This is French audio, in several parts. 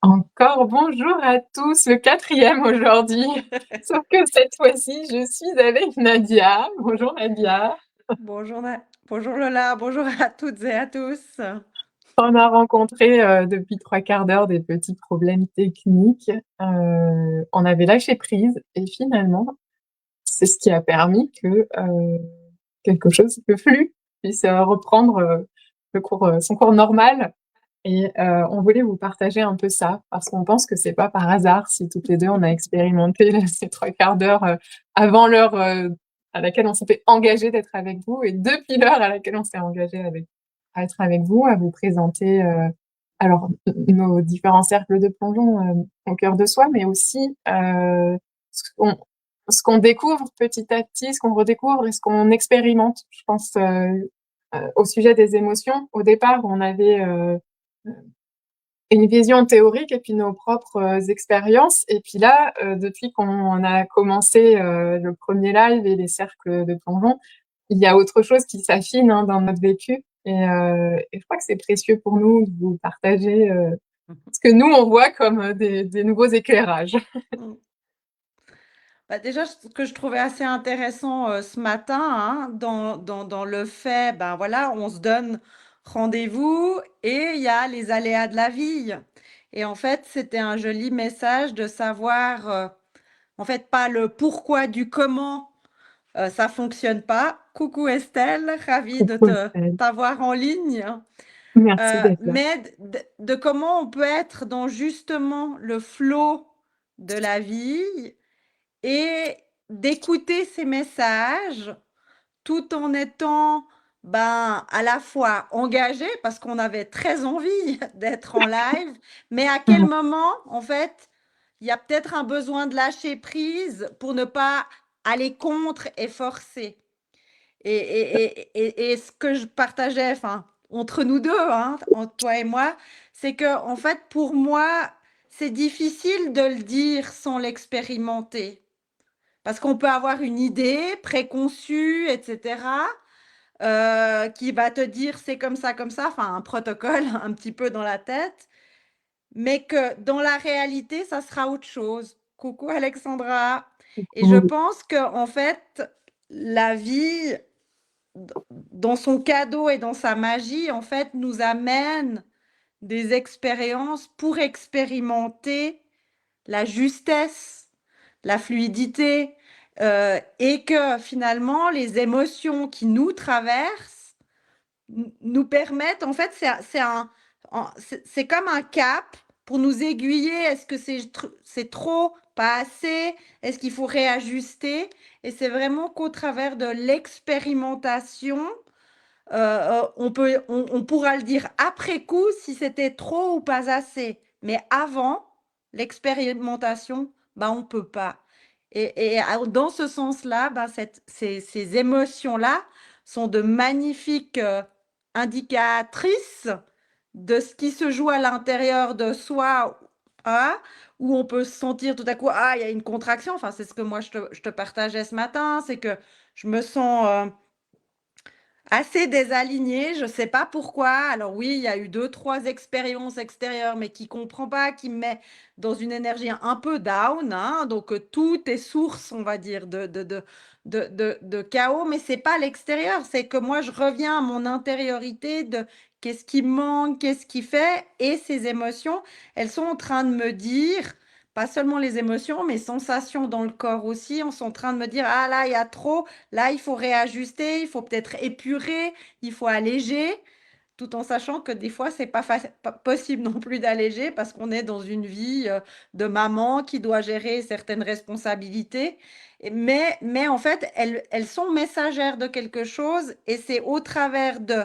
Encore bonjour à tous, le quatrième aujourd'hui. Sauf que cette fois-ci, je suis avec Nadia. Bonjour Nadia. Bonjour Lola, bonjour à toutes et à tous. On a rencontré depuis trois quarts d'heure des petits problèmes techniques. On avait lâché prise et finalement, c'est ce qui a permis que quelque chose, le flux, puisse reprendre son cours normal. Et on voulait vous partager un peu ça, parce qu'on pense que c'est pas par hasard si toutes les deux on a expérimenté ces trois quarts d'heure avant l'heure à laquelle on s'était engagé d'être avec vous et depuis l'heure à laquelle on s'est engagé à être avec vous, à vous présenter alors nos différents cercles de plongeon au cœur de soi, mais aussi ce qu'on ce qu'on découvre petit à petit, ce qu'on redécouvre et ce qu'on expérimente. Je pense au sujet des émotions. Au départ, on avait une vision théorique et puis nos propres expériences. Et puis là, depuis qu'on a commencé le premier live et les cercles de plongeon, il y a autre chose qui s'affine dans notre vécu. Et je crois que c'est précieux pour nous de vous partager ce que nous, on voit comme des nouveaux éclairages. Mm. Bah déjà, ce que je trouvais assez intéressant ce matin, hein, dans le fait, ben voilà, on se donne rendez-vous et il y a les aléas de la vie. Et en fait, c'était un joli message de savoir, en fait, pas le pourquoi du comment ça fonctionne pas. Coucou Estelle, ravie de Coucou Estelle. t'avoir en ligne. Merci d'être là. Mais de comment on peut être dans justement le flot de la vie et d'écouter ces messages tout en étant à la fois engagé parce qu'on avait très envie d'être en live, mais à quel moment, en fait, il y a peut-être un besoin de lâcher prise pour ne pas aller contre et forcer. Et ce que je partageais, enfin, entre nous deux, hein, entre toi et moi, c'est que, en fait, pour moi, c'est difficile de le dire sans l'expérimenter. Parce qu'on peut avoir une idée préconçue, etc., qui va te dire c'est comme ça, enfin, un protocole un petit peu dans la tête, mais que dans la réalité, ça sera autre chose. Coucou Alexandra. Et je Coucou. pense que, en fait, la vie dans son cadeau et dans sa magie, en fait, nous amène des expériences pour expérimenter la justesse, la fluidité, et que finalement, les émotions qui nous traversent nous permettent, en fait, c'est comme un cap pour nous aiguiller. Est-ce que c'est trop, pas assez? Est-ce qu'il faut réajuster? Et c'est vraiment qu'au travers de l'expérimentation, on pourra le dire après coup si c'était trop ou pas assez. Mais avant l'expérimentation, on ne peut pas. Dans ce sens-là, ces émotions-là sont de magnifiques indicatrices de ce qui se joue à l'intérieur de soi, hein, où on peut se sentir tout à coup, ah, il y a une contraction. Enfin, c'est ce que moi je te partageais ce matin, c'est que je me sens assez désalignée, je sais pas pourquoi. Alors oui, il y a eu 2-3 expériences extérieures, mais qui comprend pas, qui me met dans une énergie un peu down, hein. Donc tout est source, on va dire, de chaos, mais c'est pas l'extérieur, c'est que moi je reviens à mon intériorité de qu'est-ce qui me manque, qu'est-ce qui fait, et ces émotions, elles sont en train de me dire, pas seulement les émotions, mes sensations dans le corps aussi, on sont en train de me dire, ah là, il y a trop. Là, il faut réajuster, il faut peut-être épurer, il faut alléger, tout en sachant que des fois, c'est pas possible non plus d'alléger parce qu'on est dans une vie de maman qui doit gérer certaines responsabilités. Mais en fait, elles sont messagères de quelque chose et c'est au travers de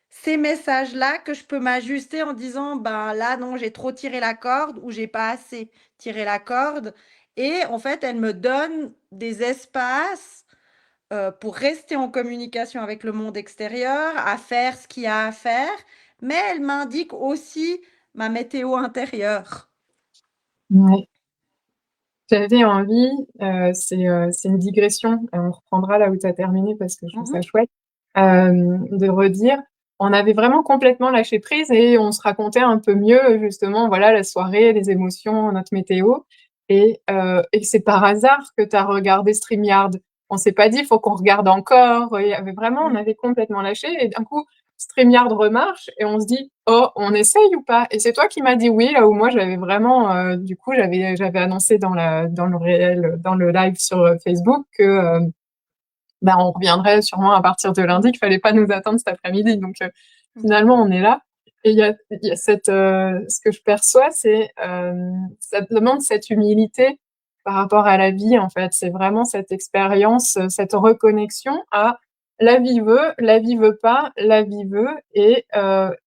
ces messages-là que je peux m'ajuster en disant, ben là, non, j'ai trop tiré la corde ou j'ai pas assez tiré la corde. Et en fait, elle me donne des espaces pour rester en communication avec le monde extérieur, à faire ce qu'il y a à faire, mais elle m'indique aussi ma météo intérieure. Ouais. J'avais envie, c'est une digression, on reprendra là où tu as terminé parce que je trouve ça Mhm. chouette, de redire. on avait vraiment complètement lâché prise et on se racontait un peu mieux, justement, voilà, la soirée, les émotions, notre météo. Et c'est par hasard que tu as regardé StreamYard. On s'est pas dit, faut qu'on regarde encore. Il y avait vraiment, on Mmh. avait complètement lâché. Et d'un coup, StreamYard remarche et on se dit, oh, on essaye ou pas? Et c'est toi qui m'as dit oui, là où moi j'avais vraiment, du coup, j'avais annoncé dans le réel, dans le live sur Facebook que, bah, on reviendrait sûrement à partir de lundi, qu'il fallait pas nous attendre cet après-midi. Donc, Mmh. finalement, on est là. Et il y a cette, ce que je perçois, c'est, ça demande cette humilité par rapport à la vie, en fait. C'est vraiment cette expérience, cette reconnexion à la vie veut pas, la vie veut. Et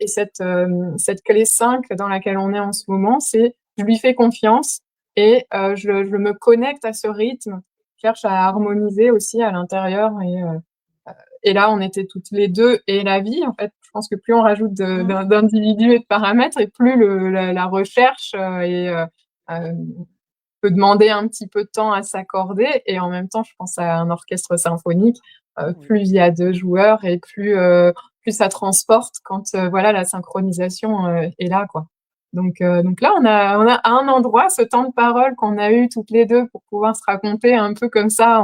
cette clé 5 dans laquelle on est en ce moment, c'est je lui fais confiance et je me connecte à ce rythme, cherche à harmoniser aussi à l'intérieur. Et là, on était toutes les deux et la vie, en fait. Je pense que plus on rajoute Mmh. d'individus et de paramètres, et plus la recherche peut demander un petit peu de temps à s'accorder. Et en même temps, je pense à un orchestre symphonique, Oui. plus il y a deux joueurs et plus ça transporte quand voilà, la synchronisation est là, quoi. Donc là, on a à un endroit ce temps de parole qu'on a eu toutes les deux pour pouvoir se raconter un peu comme ça,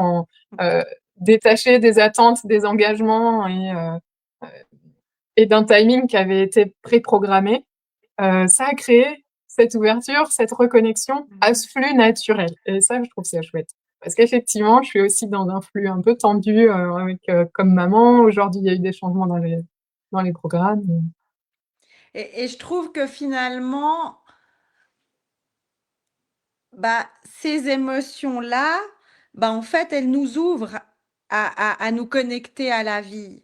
euh, détaché des attentes, des engagements et d'un timing qui avait été préprogrammé. Ça a créé cette ouverture, cette reconnexion à Mmh. ce flux naturel. Et ça, je trouve ça chouette. Parce qu'effectivement, je suis aussi dans un flux un peu tendu comme maman. Aujourd'hui, il y a eu des changements dans les programmes. Et je trouve que finalement, bah, ces émotions-là, bah, en fait, elles nous ouvrent à nous connecter à la vie.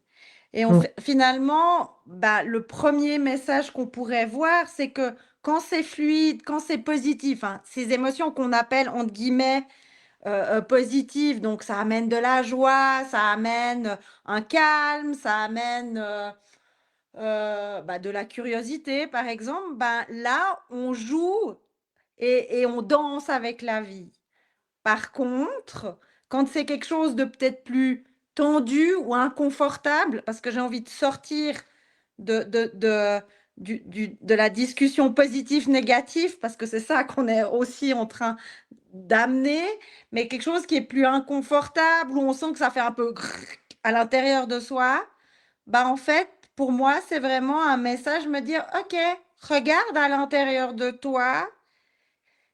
Et Mm. finalement, bah, le premier message qu'on pourrait voir, c'est que quand c'est fluide, quand c'est positif, hein, ces émotions qu'on appelle entre guillemets positives, donc ça amène de la joie, ça amène un calme, ça amène bah, de la curiosité, par exemple, ben, là, on joue et on danse avec la vie. Par contre, quand c'est quelque chose de peut-être plus tendu ou inconfortable, parce que j'ai envie de sortir de la discussion positive-négative, parce que c'est ça qu'on est aussi en train d'amener, mais quelque chose qui est plus inconfortable, où on sent que ça fait un peu grrrk à l'intérieur de soi, bah en fait, pour moi, c'est vraiment un message, me dire, OK, regarde à l'intérieur de toi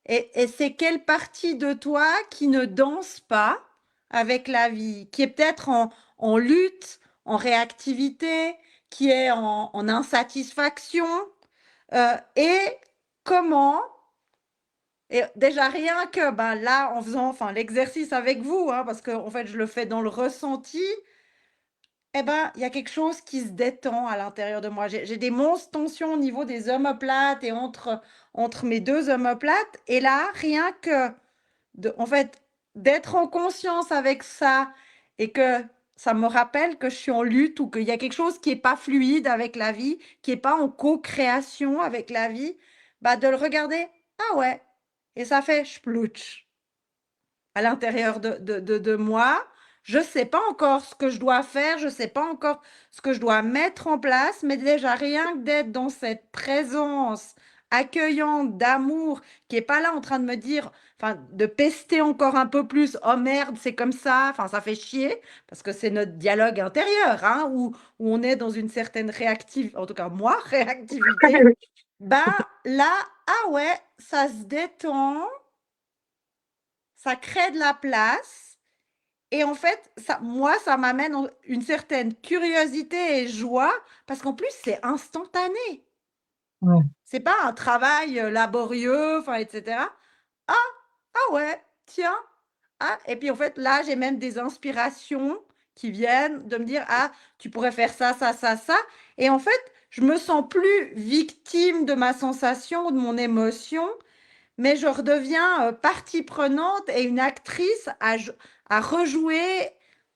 et c'est quelle partie de toi qui ne danse pas avec la vie, qui est peut-être en lutte, en réactivité, qui est en insatisfaction, et comment, et déjà rien que ben là, en faisant enfin, l'exercice avec vous, hein, parce que en fait, je le fais dans le ressenti, eh ben, il y a quelque chose qui se détend à l'intérieur de moi. J'ai des monstres tensions au niveau des omoplates et entre mes 2 omoplates et là, rien que en fait, d'être en conscience avec ça et que ça me rappelle que je suis en lutte ou qu'il y a quelque chose qui est pas fluide avec la vie, qui est pas en co-création avec la vie, bah, de le regarder: «Ah ouais» et ça fait splutch à l'intérieur de moi. Je sais pas encore ce que je dois faire, je sais pas encore ce que je dois mettre en place, mais déjà rien que d'être dans cette présence accueillante, d'amour, qui est pas là en train de me dire enfin, de pester encore un peu plus: «Oh merde, c'est comme ça», enfin, ça fait chier parce que c'est notre dialogue intérieur, hein, où on est dans une certaine en tout cas moi, réactivité. Ben, là, ah ouais, ça se détend, ça crée de la place et en fait, ça moi, ça m'amène une certaine curiosité et joie parce qu'en plus, c'est instantané. Ouais. C'est pas un travail, laborieux, enfin et cetera. «Ah! Ah ouais, tiens, ah» et puis en fait, là, j'ai même des inspirations qui viennent de me dire: «Ah, tu pourrais faire ça, ça, ça, ça» et en fait, je me sens plus victime de ma sensation ou de mon émotion, mais je redeviens, partie prenante et une actrice à rejouer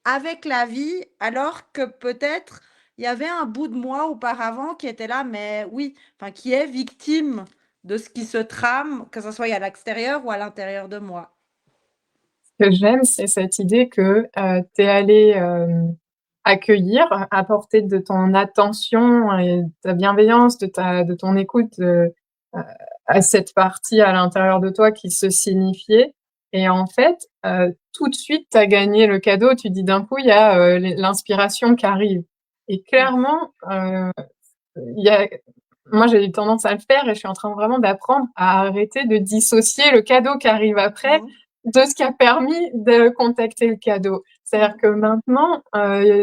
avec la vie, alors que peut-être il y avait un bout de moi auparavant qui était là, mais oui, enfin qui est victime de ce qui se trame, que ça soit à l'extérieur ou à l'intérieur de moi. Ce que j'aime, c'est cette idée que tu es allé accueillir, apporter de ton attention et de ta bienveillance, de ton écoute, à cette partie à l'intérieur de toi qui se signifiait et en fait, tout de suite, tu as gagné le cadeau. Tu dis d'un coup, il y a, l'inspiration qui arrive et Mmh. clairement, il y a moi, j'ai eu tendance à le faire et je suis en train vraiment d'apprendre à arrêter de dissocier le cadeau qui arrive après Mmh. de ce qui a permis de contacter le cadeau. C'est-à-dire Mmh. que maintenant,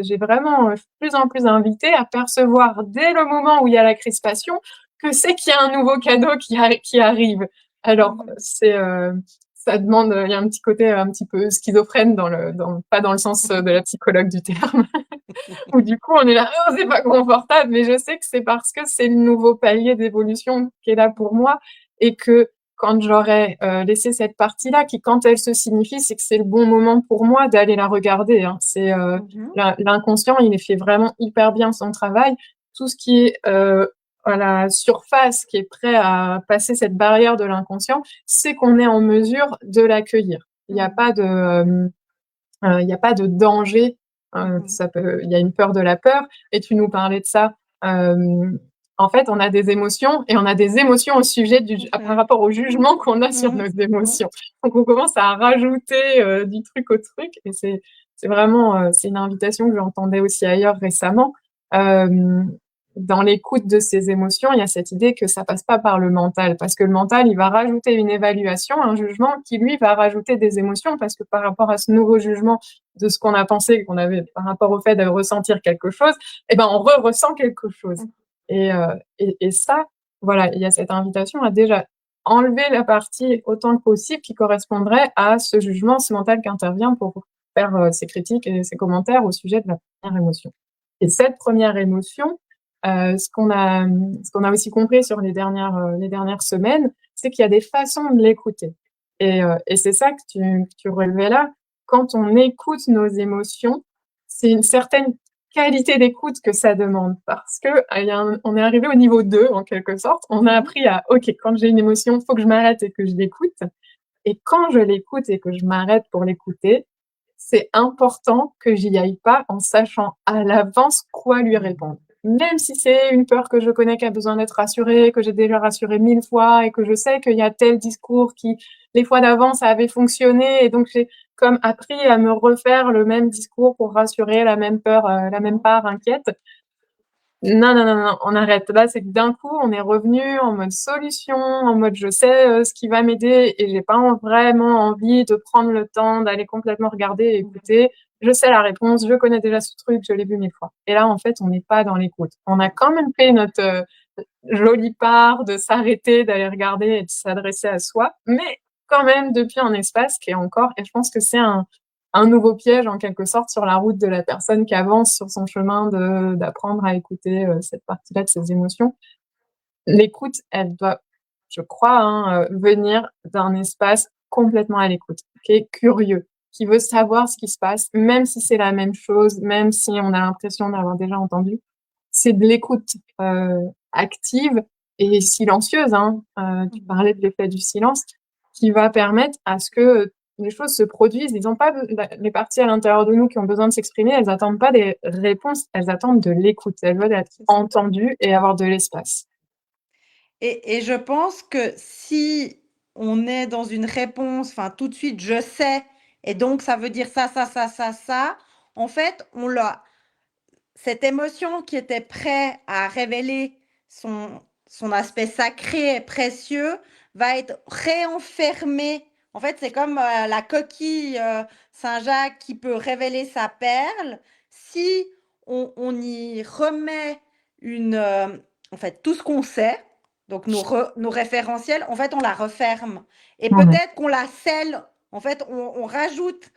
j'ai vraiment, je suis de plus en plus invitée à percevoir dès le moment où il y a la crispation que c'est qu'il y a un nouveau cadeau qui arrive. Alors Mmh. c'est, ça demande, il y a un petit côté un petit peu schizophrène pas dans le sens, de la psychologue du terme, où du coup on est là: «Oh, c'est pas confortable», mais je sais que c'est parce que c'est le nouveau palier d'évolution qui est là pour moi et que quand j'aurais, laissé cette partie-là qui, quand elle se signifie, c'est que c'est le bon moment pour moi d'aller la regarder, hein. C'est, Mmh. l'inconscient, il fait vraiment hyper bien son travail. Tout ce qui est, à la surface, qui est prêt à passer cette barrière de l'inconscient, c'est qu'on est en mesure de l'accueillir. Il y a Mmh. pas de, il y a pas de danger, Mmh. ça peut il y a une peur de la peur et tu nous parlais de ça. Hem, En fait, on a des émotions et on a des émotions au sujet par Mmh. rapport au jugement qu'on a sur Mmh. nos Mmh. émotions. Donc on commence à rajouter, du truc au truc et c'est vraiment, c'est une invitation que j'entendais aussi ailleurs récemment. Hem, Dans l'écoute de ces émotions, il y a cette idée que ça passe pas par le mental, parce que le mental, il va rajouter une évaluation, un jugement qui lui va rajouter des émotions parce que par rapport à ce nouveau jugement de ce qu'on a pensé qu'on avait par rapport au fait de ressentir quelque chose, et ben on ressent quelque chose. Mmh. Et ça, voilà, il y a cette invitation à déjà enlever la partie autant que possible qui correspondrait à ce jugement, ce mental qui intervient pour faire ses critiques et ses commentaires au sujet de la première émotion. Et cette première émotion, ce qu'on a aussi compris sur les dernières semaines, c'est qu'il y a des façons de l'écouter. Et c'est ça que tu relevais là. Quand on écoute nos émotions, c'est une certaine qualité d'écoute que ça demande parce que, il y a un on est arrivé au niveau 2 en quelque sorte. On a Mmh. appris à: «OK, quand j'ai une émotion, faut que je m'arrête et que je l'écoute» et quand je l'écoute et que je m'arrête pour l'écouter, c'est important que j'y aille pas en sachant à l'avance quoi lui répondre. Même si c'est une peur que je connais qui a besoin d'être rassurée, que j'ai déjà rassurée 1000 fois et que je sais qu'il y a tel discours qui, les fois d'avant, ça avait fonctionné et donc j'ai comme appris à me refaire le même discours pour rassurer la même peur, la même part inquiète. Non, non, non, non, on arrête. Là, c'est que d'un coup, on est revenu en mode solution, en mode je sais, ce qui va m'aider et j'ai pas vraiment envie de prendre le temps d'aller complètement regarder et Mmh. écouter. Je sais la réponse, je connais déjà ce truc, je l'ai vu 1000 fois. Et là, en fait, on n'est pas dans l'écoute. On a quand même fait notre, jolie part de s'arrêter, d'aller regarder et de s'adresser à soi, mais quand même depuis un espace qui est encore, et je pense que c'est un nouveau piège en quelque sorte sur la route de la personne qui avance sur son chemin d'apprendre à écouter, cette partie-là de ses émotions. L'écoute, elle doit, je crois, hein, venir d'un espace complètement à l'écoute, qui est curieux, qui veut savoir ce qui se passe, même si c'est la même chose, même si on a l'impression d'avoir déjà entendu. C'est de l'écoute, active et silencieuse, hein, tu Mmh. parlais de l'effet du silence, qui va permettre à ce que, les choses se produisent. Ils ont pas be la Les parties à l'intérieur de nous qui ont besoin de s'exprimer, elles attendent pas des réponses, elles attendent de l'écoute. Elles veulent être C'est ça. entendues et avoir de l'espace. Et je pense que si on est dans une réponse, enfin, tout de suite: «Je sais et donc ça veut dire ça, ça, ça, ça, ça», en fait, on l'a cette émotion qui était prêt à révéler son aspect sacré et précieux va être réenfermée. En fait, c'est comme, la coquille, Saint-Jacques qui peut révéler sa perle. Si on y remet en fait, tout ce qu'on sait, donc nos référentiels, en fait, on la referme et Mmh. peut-être qu'on la scelle. En fait, on rajoute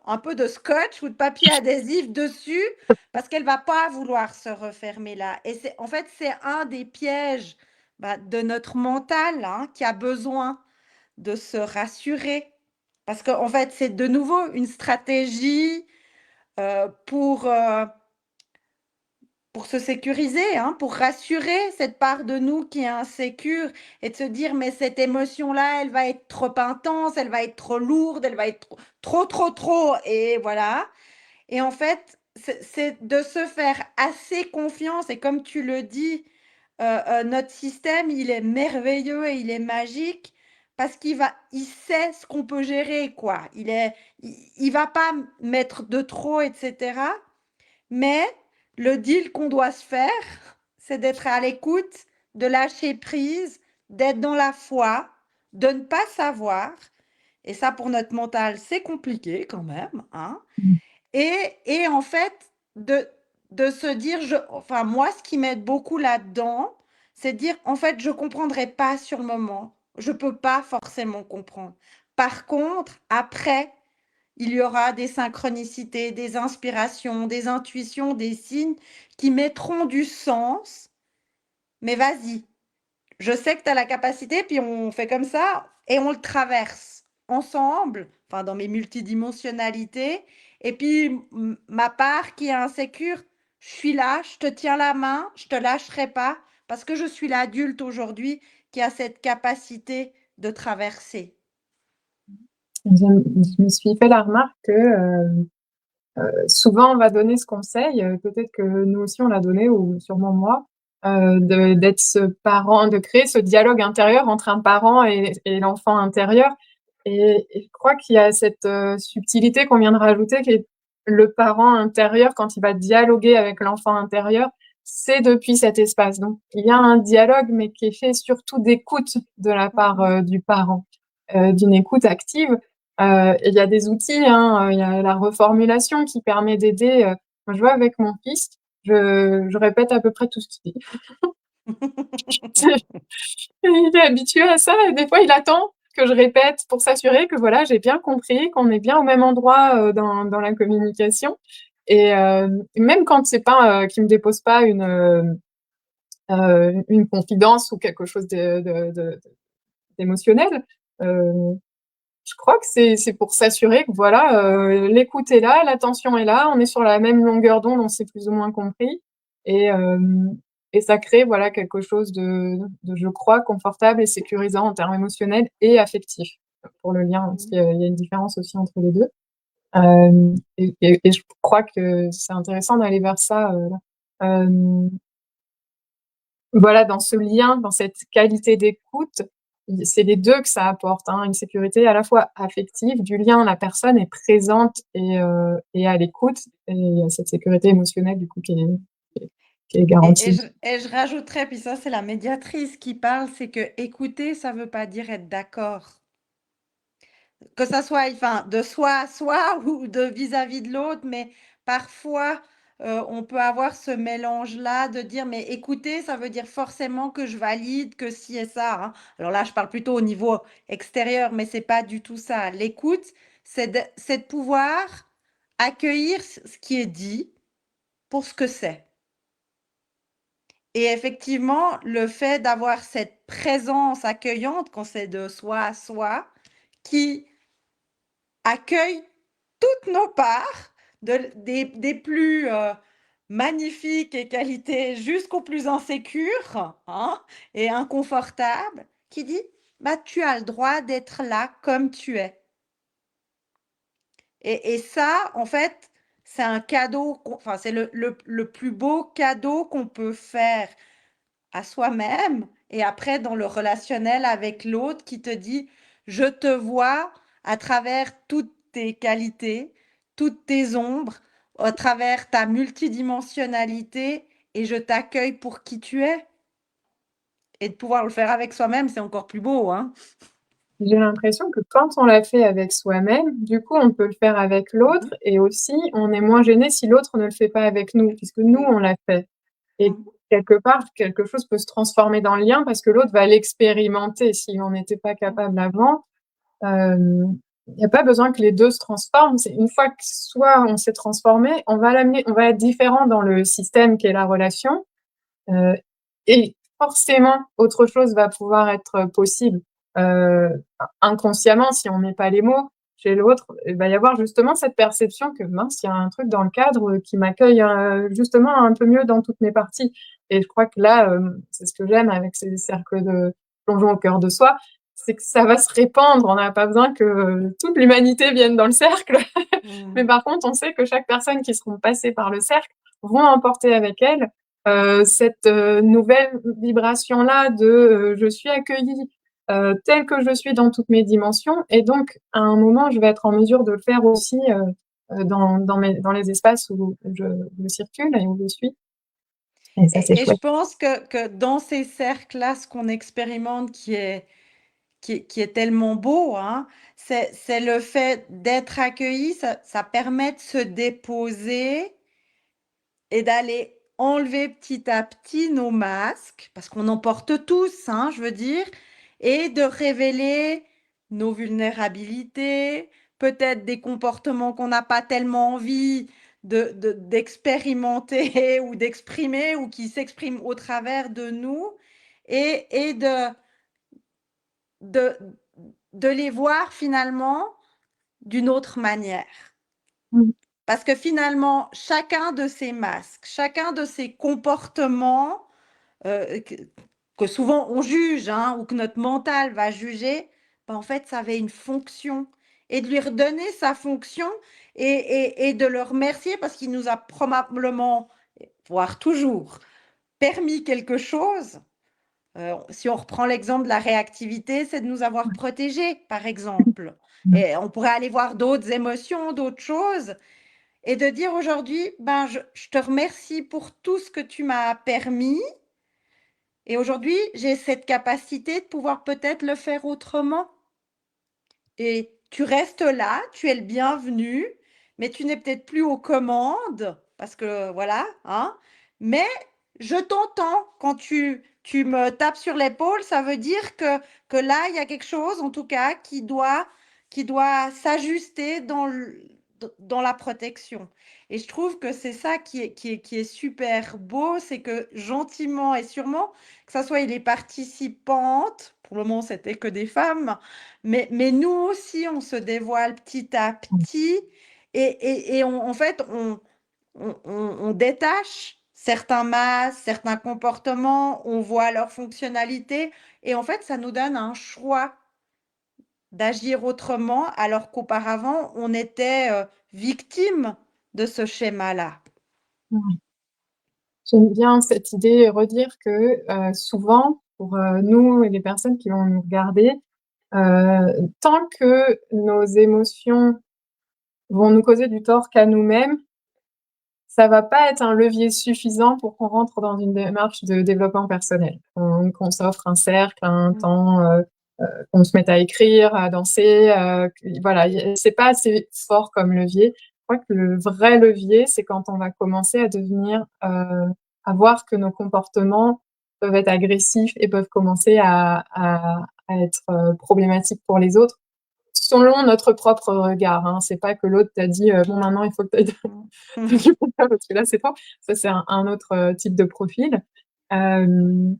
un peu de scotch ou de papier adhésif dessus parce qu'elle va pas vouloir se refermer là et c'est en fait, c'est un des pièges, bah, de notre mental, hein, qui a besoin de se rassurer. Parce qu'en fait, c'est de nouveau une stratégie, heu, pour, heu, pour se sécuriser, hein, pour rassurer cette part de nous qui est insécure et de se dire: «Mais cette émotion-là, elle va être trop intense, elle va être trop lourde, elle va être trop et voilà et en fait c'est de se faire assez confiance et comme tu le dis, notre système, il est merveilleux et il est magique parce il sait ce qu'on peut gérer, quoi. Il va pas mettre de trop et cetera, mais le deal qu'on doit se faire, c'est d'être à l'écoute, de lâcher prise, d'être dans la foi, de ne pas savoir et ça, pour notre mental, c'est compliqué quand même, hein. Mmh. Et en fait, de de se dire enfin moi, ce qui m'aide beaucoup là-dedans, c'est de dire: «En fait, je comprendrai pas sur le moment. Je peux pas forcément comprendre. Par contre, après, il y aura des synchronicités, des inspirations, des intuitions, des signes qui mettront du sens, mais vas-y, je sais que tu as la capacité, puis on fait comme ça et on le traverse ensemble, enfin dans mes multidimensionnalités. Et puis ma part qui est insécure, je suis là, je te tiens la main, je te lâcherai pas parce que je suis l'adulte aujourd'hui qui a cette capacité de traverser. Je me suis fait la remarque que, souvent on va donner ce conseil, peut-être que nous aussi on l'a donné ou sûrement moi, d'être ce parent, de créer ce dialogue intérieur entre un parent et l'enfant intérieur et je crois qu'il y a cette, subtilité qu'on vient de rajouter qui est le parent intérieur quand il va dialoguer avec l'enfant intérieur, c'est depuis cet espace. Donc il y a un dialogue, mais qui est fait surtout d'écoute de la part, Mmh. du parent, d'une écoute active. Et il y a des outils, hein, il y a la reformulation qui permet d'aider, moi je vois avec mon fils, je répète à peu près tout ce qu'il dit. Il est habitué à ça et des fois il attend que je répète pour s'assurer que voilà, j'ai bien compris, qu'on est bien au même endroit, dans la communication et même quand c'est pas, qu'il me dépose pas une confidence ou quelque chose de d'émotionnel, heu je crois que c'est pour s'assurer que voilà, l'écoute est là, l'attention est là, on est sur la même longueur d'onde, on s'est plus ou moins compris et et ça crée voilà quelque chose de je crois confortable et sécurisant en termes émotionnels et affectifs, pour le lien, parce qu'il y a une différence aussi entre les 2. Et je crois que c'est intéressant d'aller vers ça, voilà, dans ce lien, dans cette qualité d'écoute, c'est les 2 que ça apporte, hein, une sécurité à la fois affective, du lien, la personne est présente et à l'écoute et il y a cette sécurité émotionnelle du coup qui est garantie. Et je rajouterais, puis ça c'est la médiatrice qui parle, c'est que écouter, ça veut pas dire être d'accord. Que ça soit, enfin, de soi à soi ou de vis-à-vis de l'autre, mais parfois, on peut avoir ce mélange-là de dire: «Mais écouter, ça veut dire forcément que je valide, que ci et ça», hein. Alors là, je parle plutôt au niveau extérieur, mais c'est pas du tout ça. L'écoute, c'est de pouvoir accueillir ce qui est dit pour ce que c'est. Et effectivement, le fait d'avoir cette présence accueillante quand c'est de soi à soi, qui accueille toutes nos parts, des plus magnifiques et qualités jusqu'aux plus insécures, hein, et inconfortables, qui dit, bah, tu as le droit d'être là comme tu es. Et ça, en fait, c'est un cadeau, enfin, c'est le plus beau cadeau qu'on peut faire à soi-même et après dans le relationnel avec l'autre qui te dit: «Je te vois à travers toutes tes qualités, toutes tes ombres, à travers ta multidimensionnalité et je t'accueille pour qui tu es» et de pouvoir le faire avec soi-même, c'est encore plus beau, hein. J'ai l'impression que quand on l'a fait avec soi-même, du coup, on peut le faire avec Mmh l'autre mh. et aussi on est moins gêné si l'autre ne le fait pas avec nous, puisque nous, Oui. on l'a fait et Mmh. quelque part, quelque chose peut se transformer dans le lien parce que l'autre va l'expérimenter si on n'était pas Mmh. capable avant. Il y a pas besoin que les 2 se transforment. C'est une fois que soit on s'est transformé, on va être différent dans le système qui est la relation, heu et forcément autre chose va pouvoir être possible. Inconsciemment, si on met pas les mots, chez l'autre, il va y avoir justement cette perception que: «Mince, il y a un truc dans le cadre, qui m'accueille, justement un peu mieux dans toutes mes parties» et je crois que là, c'est ce que j'aime avec ces cercles de plongeons au cœur de soi, c'est que ça va se répandre. On n'a pas besoin que toute l'humanité vienne dans le cercle. Mais Mmh. par contre, on sait que chaque personne qui seront passées par le cercle vont emporter avec elles cette nouvelle vibration-là de je suis accueillie telle que je suis dans toutes mes dimensions. Et donc, à un moment, je vais être en mesure de le faire aussi dans les espaces où je circule et où je suis. Et ça, c'est Et je chouette. pense que dans ces cercles-là, ce qu'on expérimente qui est tellement beau, hein, c'est le fait d'être accueilli, ça permet de se déposer et d'aller enlever petit à petit nos masques, parce qu'on en porte tous, hein, je veux dire, et de révéler nos vulnérabilités, peut-être des comportements qu'on n'a pas tellement envie d'expérimenter ou d'exprimer ou qui s'expriment au travers de nous et de, de les voir finalement d'une autre manière. Mmh. Parce que finalement, chacun de ces masques, chacun de ces comportements que souvent on juge, hein, ou que notre mental va juger, ben, en fait, ça avait une fonction. Et de lui redonner sa fonction et de le remercier parce qu'il nous a probablement, voire toujours, permis quelque chose. Si on reprend l'exemple de la réactivité, c'est de nous avoir protégés, par exemple. Mmh. Et on pourrait aller voir d'autres émotions, d'autres choses, et de dire aujourd'hui, ben, je te remercie pour tout ce que tu m'as permis. Et aujourd'hui, j'ai cette capacité de pouvoir peut-être le faire autrement. Et tu restes là, tu es le bienvenu, mais tu n'es peut-être plus aux commandes, parce que voilà, hein. Mais je t'entends quand tu me tapes sur l'épaule, ça veut dire que là, il y a quelque chose, en tout cas, qui doit s'ajuster dans la protection. Et je trouve que c'est ça qui est super beau, c'est que gentiment et sûrement, que ça soit les participantes, pour le moment, c'était que des femmes, mais nous aussi, on se dévoile petit à Mmh. petit et en fait, on détache certains masques, certains comportements, on voit leur fonctionnalité et en fait, ça nous donne un choix d'agir autrement alors qu'auparavant, on était, victime de ce schéma-là. Ouais. J'aime bien cette idée, redire que souvent, pour nous et les personnes qui vont nous regarder, tant que nos émotions vont nous causer du tort qu'à nous-mêmes, ça va pas être un levier suffisant pour qu'on rentre dans une démarche de développement personnel. Qu'on s'offre un cercle, un Mmh. temps, qu'on se mette à écrire, à danser, que voilà, c'est pas assez fort comme levier. Je crois que le vrai levier, c'est quand on va commencer à devenir, à voir que nos comportements peuvent être agressifs et peuvent commencer à être, problématiques pour les autres, selon notre propre regard, hein. C'est pas que l'autre t'a dit, «Bon maintenant il faut que tu ailles Mmh. t'occuper de ça parce que là c'est trop». Ça c'est un autre, type de profil. Hem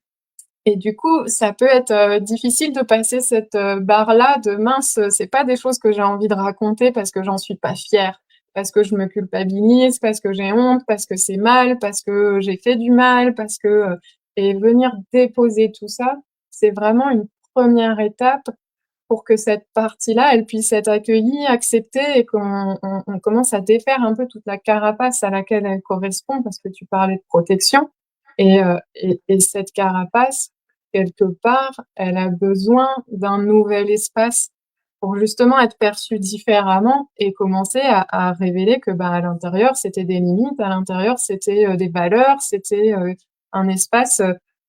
Et du coup, ça peut être, difficile de passer cette, barre-là de: «Mince, c'est pas des choses que j'ai envie de raconter parce que j'en suis pas fière, parce que je me culpabilise, parce que j'ai honte, parce que c'est mal, parce que j'ai fait du mal, parce que», et venir déposer tout ça, c'est vraiment une première étape pour que cette partie-là, elle puisse être accueillie, acceptée et qu'on commence à défaire un peu toute la carapace à laquelle elle correspond, parce que tu parlais de protection et cette carapace, quelque part, elle a besoin d'un nouvel espace pour justement être perçue différemment et commencer à révéler que, bah, à l'intérieur, c'était des limites, à l'intérieur, c'était, des valeurs, c'était, un espace,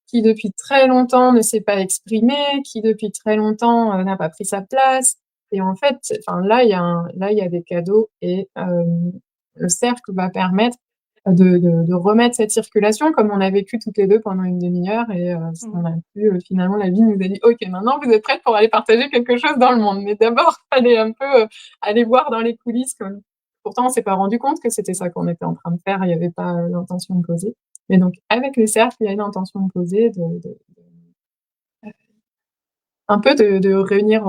qui depuis très longtemps ne s'est pas exprimé, qui depuis très longtemps, n'a pas pris sa place et en fait, enfin là, il y a des cadeaux et le cercle va permettre de remettre cette circulation comme on a vécu toutes les 2 pendant une demi-heure et on Mmh. a pu, finalement la vie nous a dit: «OK, maintenant vous êtes prêtes pour aller partager quelque chose dans le monde, mais d'abord fallait un peu, aller voir dans les coulisses comme». Pourtant on s'est pas rendu compte que c'était ça qu'on était en train de faire, il y avait pas, l'intention de causer. Mais donc avec le cercle, il y a une intention de causer, de un peu de réunir,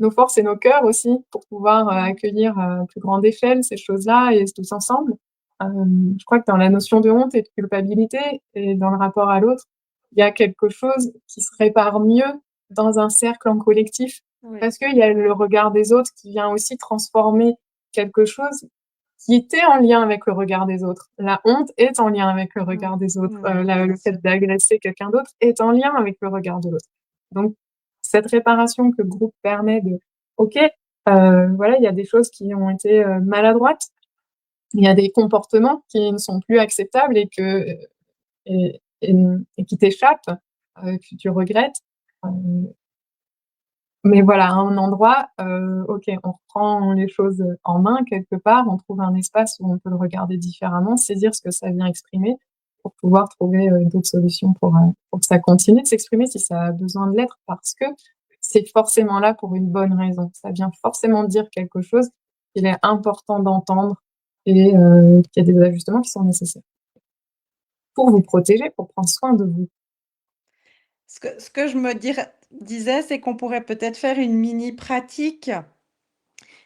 nos forces et nos cœurs aussi pour pouvoir, Mmh. accueillir à plus grande échelle ces choses-là et tous ensemble. Je crois que dans la notion de honte et de culpabilité et dans le rapport à l'autre, il y a quelque chose qui se répare mieux, dans un cercle en collectif, Oui. parce qu'il y a le regard des autres qui vient aussi transformer quelque chose qui était en lien avec le regard des autres. La honte est en lien avec le regard des autres. Bien Le sûr. fait d'agresser quelqu'un d'autre est en lien avec le regard de l'autre. Donc, cette réparation que le groupe permet de, ok, voilà, il y a des choses qui ont été maladroites, il y a des comportements qui ne sont plus acceptables et qui t'échappent, que tu regrettes. Euh, mais voilà, à un endroit, ok, on reprend les choses en main quelque part, on trouve un espace où on peut le regarder différemment, saisir ce que ça vient exprimer pour pouvoir trouver d'autres solutions pour que ça continue de s'exprimer si ça a besoin de l'être, parce que c'est forcément là pour une bonne raison. Ça vient forcément dire quelque chose qu'il est important d'entendre et qu'il y a des ajustements qui sont nécessaires pour vous protéger, pour prendre soin de vous. Ce que je me disais, c'est qu'on pourrait peut-être faire une mini pratique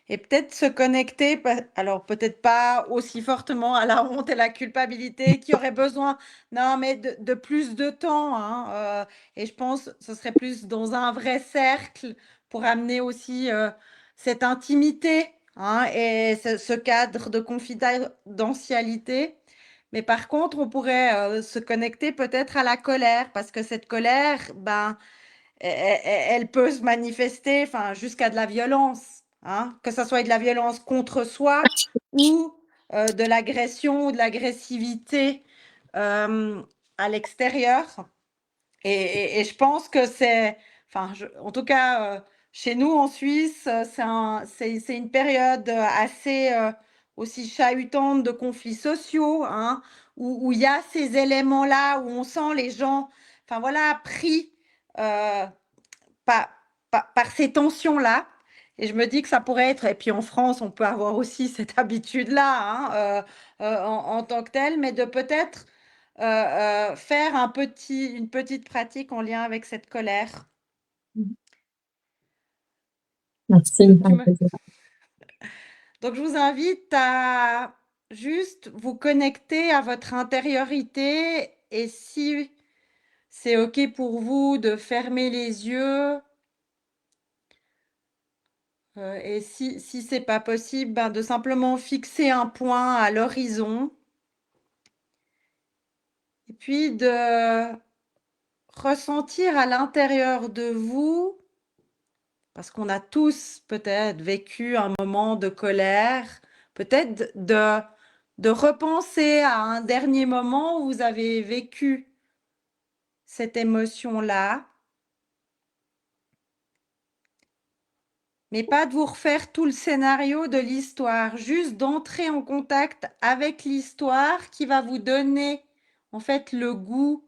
et peut-être se connecter, alors peut-être pas aussi fortement à la honte et la culpabilité qui aurait besoin, non, mais de plus de temps, hein, et je pense que ce serait plus dans un vrai cercle pour amener aussi cette intimité, hein, et ce cadre de confidentialité. Mais par contre, on pourrait se connecter peut-être à la colère, parce que cette colère, ben, elle peut se manifester, enfin, jusqu'à de la violence, hein, que ça soit de la violence contre soi ou de l'agression ou de l'agressivité à l'extérieur. Et je pense que enfin, en tout cas, chez nous en Suisse, c'est une période assez aussi chahutante de conflits sociaux, hein, où il y a ces éléments-là, où on sent les gens, enfin voilà, pris euh, par, par ces tensions-là. Et je me dis que ça pourrait être, et puis en France, on peut avoir aussi cette habitude-là, hein, en tant que telle, mais de peut-être faire une petite pratique en lien avec cette colère. Merci, Tu, tu avec me... plaisir. Donc, je vous invite à juste vous connecter à votre intériorité et si c'est OK pour vous de fermer les yeux, et si c'est pas possible, ben, de simplement fixer un point à l'horizon et puis de ressentir à l'intérieur de vous, parce qu'on a tous peut-être vécu un moment de colère, peut-être de repenser à un dernier moment où vous avez vécu cette émotion-là, mais pas de vous refaire tout le scénario de l'histoire, juste d'entrer en contact avec l'histoire qui va vous donner en fait le goût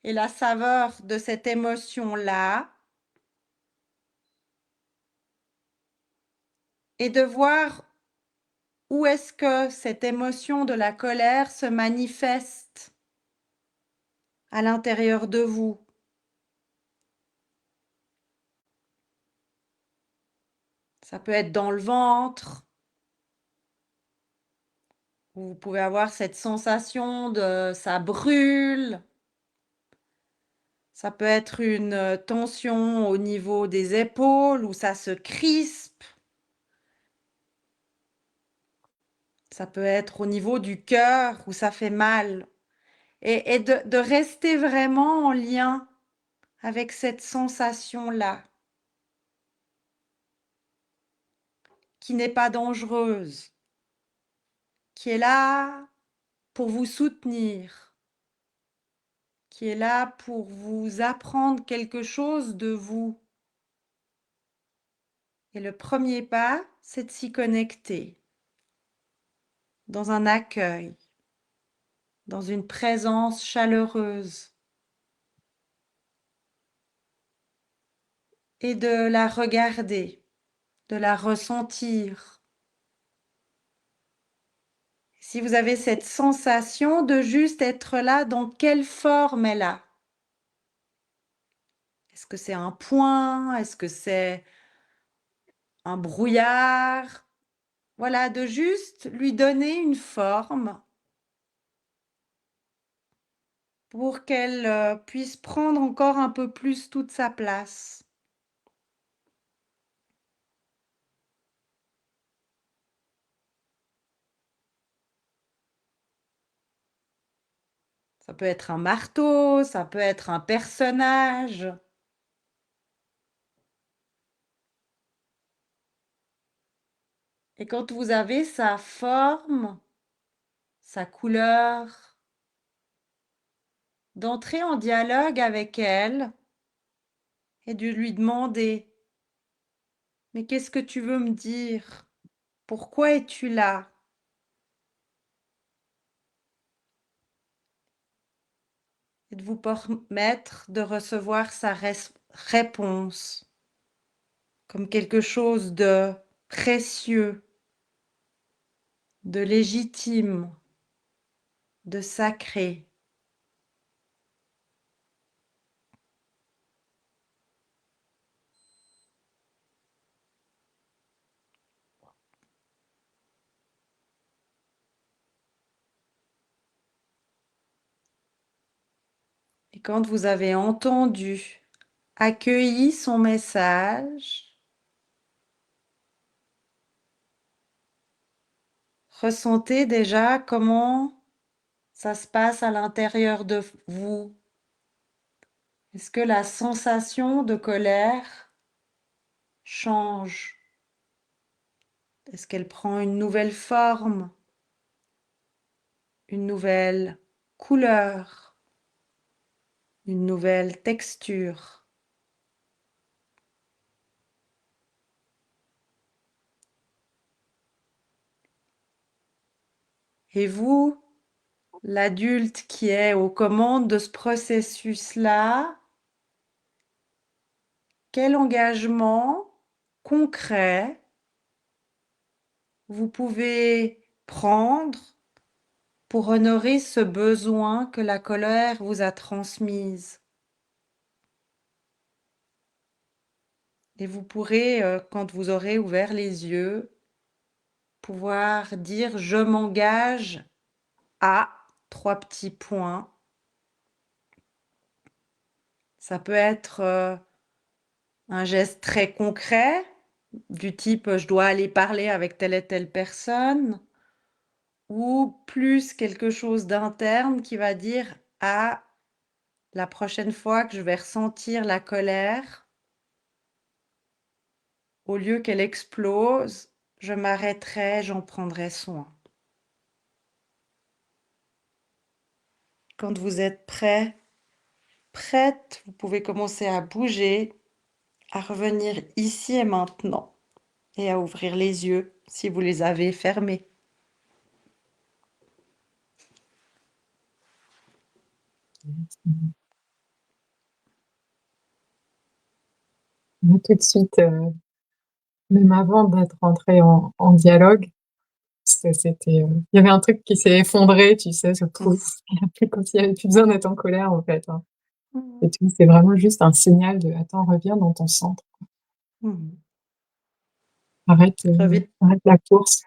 et la saveur de cette émotion-là, et de voir où est-ce que cette émotion de la colère se manifeste à l'intérieur de vous. Ça peut être dans le ventre, où vous pouvez avoir cette sensation de ça brûle. Ça peut être une tension au niveau des épaules où ça se crispe. Ça peut être au niveau du cœur où ça fait mal. Et de rester vraiment en lien avec cette sensation-là, qui n'est pas dangereuse, qui est là pour vous soutenir, qui est là pour vous apprendre quelque chose de vous. Et le premier pas, c'est de s'y connecter dans un accueil, dans une présence chaleureuse et de la regarder, de la ressentir. Si vous avez cette sensation de juste être là, dans quelle forme elle a? Est-ce que c'est un point? Est-ce que c'est un brouillard? Voilà, de juste lui donner une forme pour qu'elle puisse prendre encore un peu plus toute sa place. Ça peut être un marteau, ça peut être un personnage. Et quand vous avez sa forme, sa couleur, d'entrer en dialogue avec elle et de lui demander: «Mais qu'est-ce que tu veux me dire? Pourquoi es-tu là?» Et de vous permettre de recevoir sa réponse comme quelque chose de précieux, de légitime, de sacré. Et quand vous avez entendu, accueilli son message, ressentez déjà comment ça se passe à l'intérieur de vous. Est-ce que la sensation de colère change? Est-ce qu'elle prend une nouvelle forme, une nouvelle couleur, une nouvelle texture? Et vous, l'adulte qui est aux commandes de ce processus-là, quel engagement concret vous pouvez prendre pour honorer ce besoin que la colère vous a transmise? Et vous pourrez, quand vous aurez ouvert les yeux, pouvoir dire: «Je m'engage à» 3 petits points. Ça peut être, un geste très concret, du type, je dois aller parler avec telle et telle personne, ou plus quelque chose d'interne qui va dire: «Ah, la prochaine fois que je vais ressentir la colère, au lieu qu'elle explose, je m'arrêterai, j'en prendrai soin». Quand vous êtes prêt, prête, vous pouvez commencer à bouger, à revenir ici et maintenant et à ouvrir les yeux si vous les avez fermés. Moi, tout de suite, même avant d'être entrée en dialogue, c'était, il y avait un truc qui s'est effondré, tu sais, ce Mmh. «pouf», il y a plus comme s'il y avait plus besoin d'être en colère, en fait, hein. Mmh. Et tout, c'est vraiment juste un signal de: «Attends, reviens dans ton centre, Mmh. Revi arrête la course,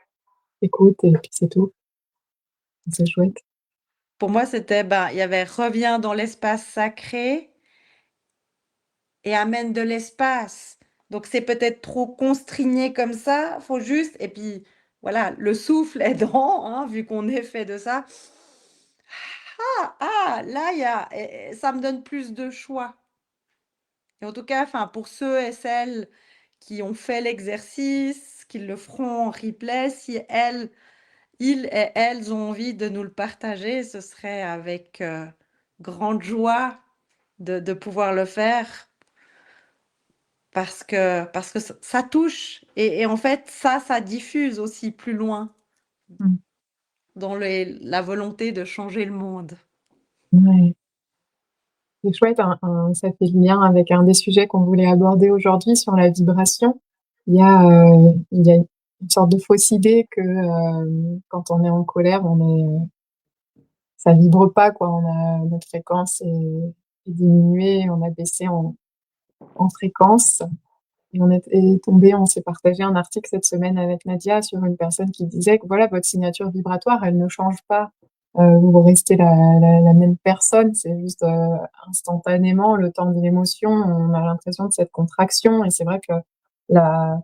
écoute» et puis c'est tout. C'est chouette. Pour moi, c'était, ben, il y avait reviens dans l'espace sacré et amène de l'espace. Donc c'est peut-être trop constrigné comme ça, faut juste et puis voilà, le souffle aidant, hein, vu qu'on est fait de ça. Là, il y a et ça me donne plus de choix et en tout cas, enfin, pour ceux et celles qui ont fait l'exercice, qui le feront en replay, si ils et elles ont envie de nous le partager, ce serait avec, grande joie de pouvoir le faire parce que ça touche et en fait, ça diffuse aussi plus loin Mmh. dans la volonté de changer le monde. Ouais. C'est chouette, ça fait le lien avec un des sujets qu'on voulait aborder aujourd'hui sur la vibration. Il y a une sorte de fausse idée que, quand on est en colère, ça vibre pas quoi, notre fréquence est diminuée, on a baissé en fréquence et on s'est partagé un article cette semaine avec Nadia sur une personne qui disait que voilà, votre signature vibratoire, elle ne change pas. Vous restez la même personne, c'est juste, instantanément, le temps de l'émotion, on a l'impression de cette contraction et c'est vrai que la,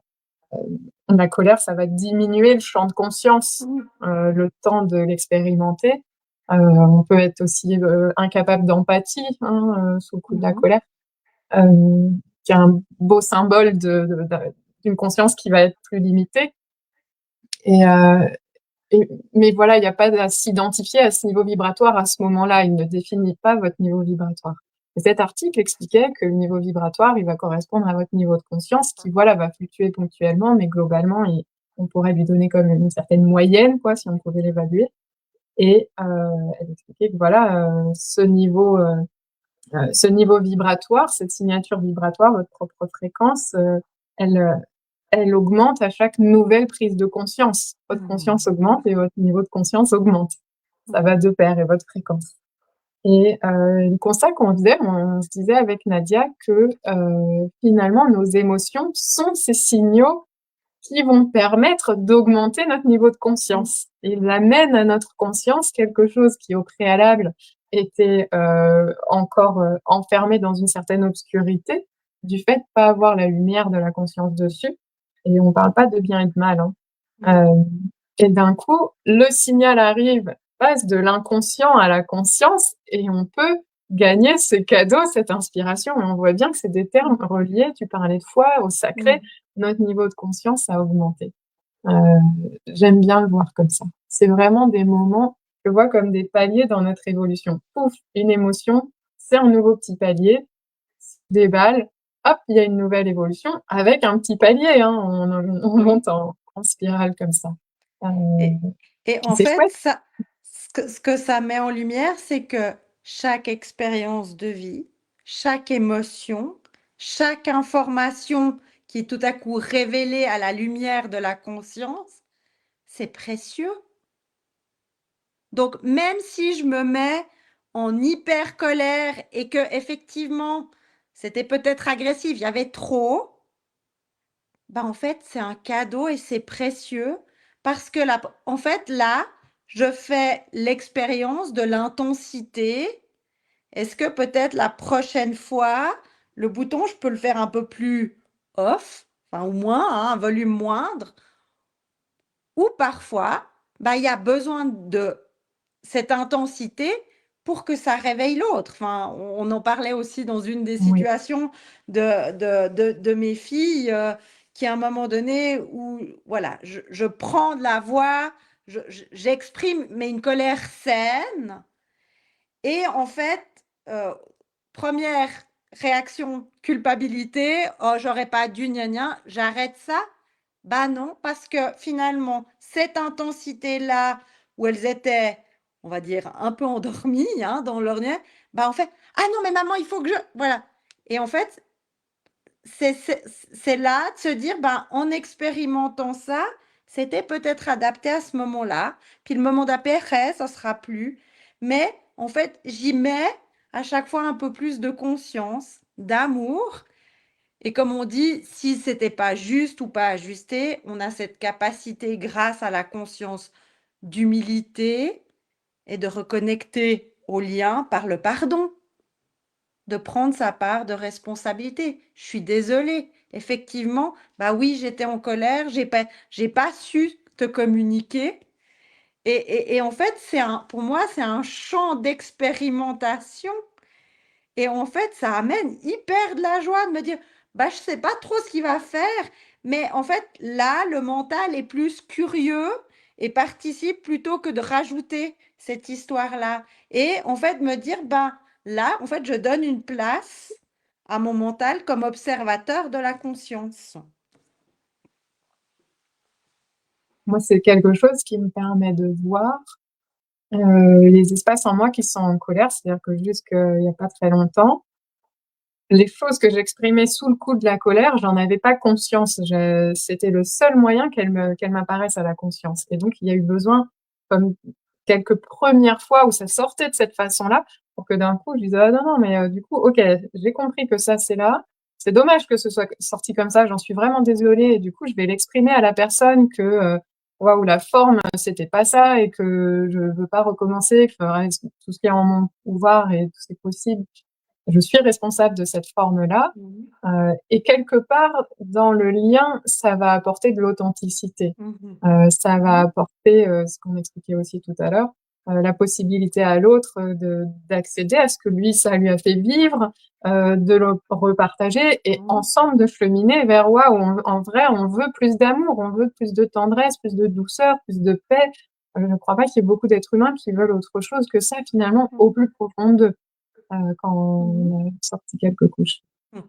la colère, ça va diminuer le champ de conscience, Mmh. le temps de l'expérimenter On peut être aussi, incapable d'empathie, hein, sous le coup de la Mmh. colère, qui est un beau symbole d'une conscience qui va être plus limitée et mais voilà, il y a pas à s'identifier à ce niveau vibratoire à ce moment-là. Il ne définit pas votre niveau vibratoire. Et cet article expliquait que le niveau vibratoire, il va correspondre à votre niveau de conscience qui, voilà, va fluctuer ponctuellement, mais globalement, on pourrait lui donner comme une certaine moyenne, quoi, si on pouvait l'évaluer. Et elle expliquait que voilà, ce niveau vibratoire, cette signature vibratoire, votre propre fréquence, elle, elle augmente à chaque nouvelle prise de conscience. Votre Mmh. conscience augmente et votre niveau de conscience augmente. Ça Mmh. va de pair et votre fréquence. Et le constat qu'on faisait, on se disait avec Nadia que, finalement nos émotions sont ces signaux qui vont permettre d'augmenter notre niveau de Mmh. conscience. Ils amènent à notre conscience quelque chose qui au préalable était, encore, enfermé dans une certaine obscurité, du fait de pas avoir la lumière de la conscience dessus et on parle pas de bien et de mal, hein. Mmh. Hem et d'un coup, le signal arrive, passe de l'inconscient à la conscience et on peut gagner ce cadeau, cette inspiration et on voit bien que c'est des termes reliés, tu parlais de foi, au Mmh. sacré, notre niveau de conscience a augmenté. Heu, J'aime bien le voir comme ça. C'est vraiment des moments, je le vois comme des paliers dans notre évolution. Pouf, une émotion, c'est un nouveau petit palier, déballe, hop, il y a une nouvelle évolution avec un petit palier, hein, on Oui. monte en spirale comme ça. Heu, Et en c'est fait, chouette. ça ce que ça met en lumière, c'est que chaque expérience de vie, chaque émotion, chaque information qui est tout à coup révélée à la lumière de la conscience, c'est précieux. Donc même si je me mets en hyper colère et que effectivement c'était peut-être agressif, il y avait trop, bah, en fait, c'est un cadeau et c'est précieux parce que là, en fait, là, je fais l'expérience de l'intensité. Est-ce que peut-être la prochaine fois, le bouton, je peux le faire un peu plus off, enfin, ou moins, hein, un volume moindre, ou parfois, bah, il y a besoin de cette intensité pour que ça réveille l'autre. Enfin, on en parlait aussi dans une des Oui, situations de mes filles, qui à un moment donné où voilà, je prends de la voix, j'exprime, mais une colère saine et en fait, heu, 1re réaction, culpabilité: «Oh, j'aurais pas dû, gna gna», j'arrête ça. Bah non, parce que finalement, cette intensité-là, où elles étaient, on va dire, un peu endormies, hein, dans leur nid, bah, en fait: «Ah non, mais maman, il faut que je» voilà. Et en fait, c'est là de se dire, ben, en expérimentant ça, c'était peut-être adapté à ce moment-là, puis le moment d'après, ça sera plus. Mais en fait, j'y mets à chaque fois un peu plus de conscience, d'amour et comme on dit, si c'était pas juste ou pas ajusté, on a cette capacité grâce à la conscience d'humilité et de reconnecter au lien par le pardon. De prendre sa part de responsabilité. Je suis désolée. Effectivement, bah oui, j'étais en colère, j'ai pas su te communiquer et en fait, pour moi, c'est un champ d'expérimentation et en fait, ça amène hyper de la joie de me dire: «Bah, je sais pas trop ce qu'il va faire», mais en fait, là, le mental est plus curieux et participe plutôt que de rajouter cette histoire-là et en fait, me dire: «Ben, là, en fait, je donne une place à mon mental comme observateur de la conscience». moi, c'est quelque chose qui me permet de voir, les espaces en moi qui sont en colère. C'est-à-dire que jusqu'il y a pas très longtemps, les choses que j'exprimais sous le coup de la colère, j'en avais pas conscience. C'était le seul moyen qu'elles m'apparaissent à la conscience et donc il y a eu besoin, comme quelques premières fois où ça sortait de cette façon-là, pour que d'un coup je dise: «Ah non, non, mais du coup, OK, j'ai compris que ça, c'est là. C'est dommage que ce soit sorti comme ça, j'en suis vraiment désolée et du coup, je vais l'exprimer à la personne que, waouh, la forme, c'était pas ça et que je veux pas recommencer, que je ferai tout ce qui est en mon pouvoir et tout ce qui est possible. Je suis responsable de cette forme-là, Mmh. et quelque part, dans le lien, ça va apporter de l'authenticité. Mmh mh. Ça va apporter, ce qu'on expliquait aussi tout à l'heure, la possibilité à l'autre d'accéder à ce que lui, ça lui a fait vivre, de le repartager et Mmh. ensemble de cheminer vers waouh, en vrai, on veut plus d'amour, on veut plus de tendresse, plus de douceur, plus de paix. Je ne crois pas qu'il y ait beaucoup d'êtres humains qui veulent autre chose que ça, finalement, au Mmh. plus profond d'eux, quand Mmh. on a sorti quelques couches. Mmh.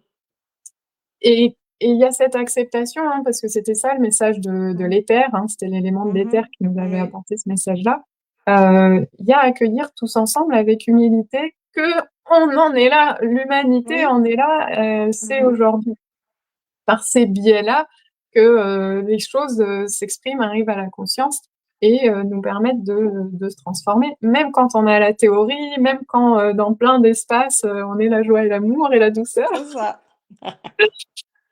Et il y a cette acceptation, hein, parce que c'était ça le message de Mmh. l'éther, hein, c'était l'élément de Mmh. l'éther qui nous avait Oui. apporté ce message-là. Il y a à accueillir tous ensemble avec humilité qu'on en est là, l'humanité Oui. en est là, c'est Mmh. aujourd'hui. Par ces biais-là que, les choses, s'expriment, arrivent à la conscience et nous permettent de se transformer. Même quand on a la théorie, même quand, dans plein d'espaces, on est la joie et l'amour et la douceur. C'est ça.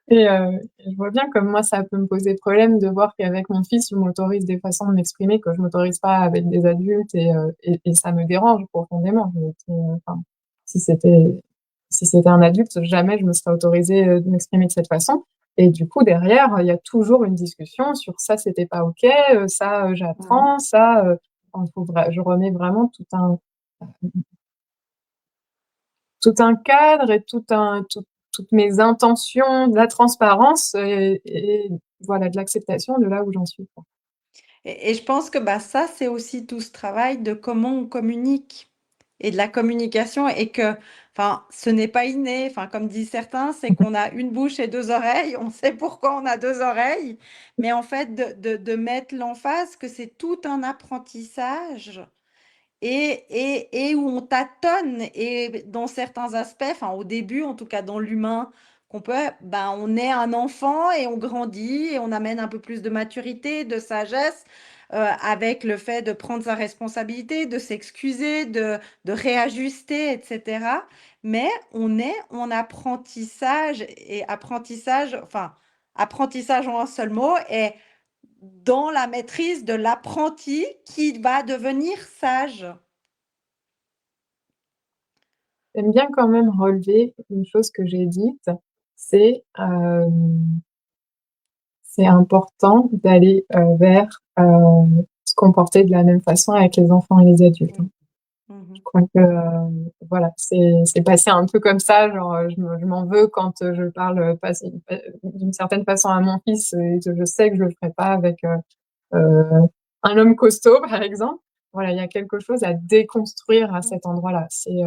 Et je vois bien comme moi ça peut me poser problème de voir qu'avec mon fils, je m'autorise des façons de m'exprimer que je m'autorise pas avec des adultes et ça me dérange profondément. Je me dis, enfin, si c'était si c'était un adulte, jamais je me serais autorisée, de m'exprimer de cette façon et du coup derrière, il y a toujours une discussion sur ça c'était pas OK, ça, Mmh. j'apprends, ça, enfin faut vra je remets vraiment tout un cadre et toutes mes intentions, de la transparence et voilà, de l'acceptation de là où j'en suis, quoi. Et je pense que, bah, ça, c'est aussi tout ce travail de comment on communique et de la communication et que, enfin, ce n'est pas inné. Enfin, comme disent certains, c'est qu'on a une bouche et 2 oreilles. On sait pourquoi on a 2 oreilles, mais en fait, de mettre l'emphase que c'est tout un apprentissage et où on tâtonne et dans certains aspects, enfin au début, en tout cas dans l'humain, qu'on peut, ben, on est un enfant et on grandit et on amène un peu plus de maturité, de sagesse, avec le fait de prendre sa responsabilité, de s'excuser, de réajuster et cetera. Mais on est en apprentissage et apprentissage, enfin, apprentissage en un seul mot et dans la maîtrise de l'apprenti qui va devenir sage. J'aime bien quand même relever une chose que j'ai dite, c'est, c'est important d'aller, vers, se comporter de la même façon avec les enfants et les adultes, hein. Mmh. Mmh. Je crois que, voilà, c'est passé un peu comme ça, genre, je m'en veux quand, je parle, pas si pas d'une certaine façon à mon fils et je sais que je le ferai pas avec, heu, un homme costaud, par exemple. Voilà, il y a quelque chose à déconstruire à Mmh. cet endroit-là. C'est,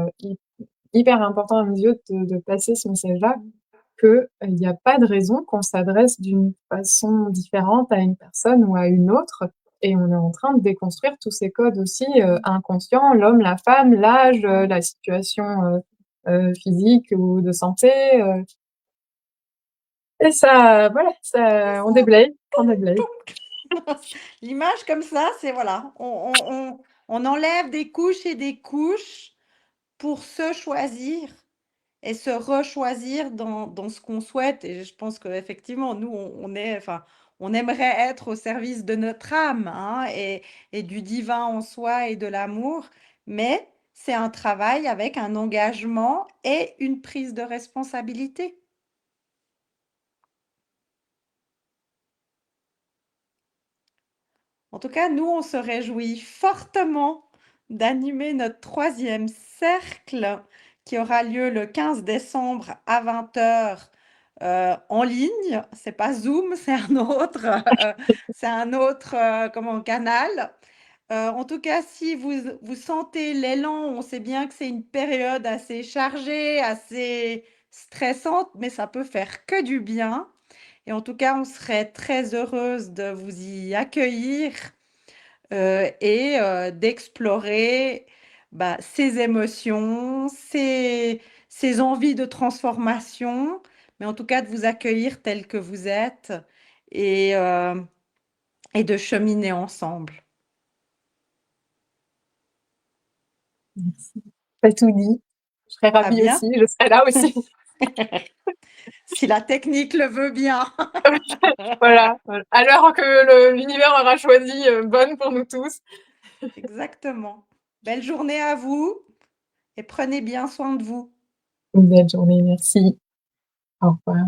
hyper important à mes yeux de passer ce message-là Mmh. que, il y a pas de raison qu'on s'adresse d'une façon différente à une personne ou à une autre et on est en train de déconstruire tous ces codes aussi, Mmh. inconscients, l'homme, la femme, l'âge, Mmh. la situation, physique ou de santé, et ça voilà, C'est ça ça, on déblaye. l'image comme ça, c'est voilà, on enlève des couches et des couches pour se choisir et se rechoisir dans ce qu'on souhaite et je pense qu'effectivement, nous, on est enfin, on aimerait être au service de notre âme, hein et du divin en soi et de l'amour, mais c'est un travail avec un engagement et une prise de responsabilité. En tout cas, nous, on se réjouit fortement d'animer notre troisième cercle qui aura lieu le 15 décembre à 20 h en ligne. C'est pas Zoom, c'est un autre comment, canal. En tout cas, si vous sentez l'élan, on sait bien que c'est une période assez chargée, assez stressante, mais ça peut faire que du bien. Et en tout cas, on serait très heureuse de vous y accueillir et d'explorer, bah, ses émotions, ses envies de transformation, mais en tout cas de vous accueillir tel que vous êtes et heu et de cheminer ensemble. Merci. Tu as tout dit. Je serais À ravie bien, aussi, je serai là aussi. si la technique le veut bien. Voilà, à l'heure que le l'univers aura choisi, bonne pour nous tous. Exactement. Belle journée à vous et prenez bien soin de vous. Une belle journée, merci. Au revoir.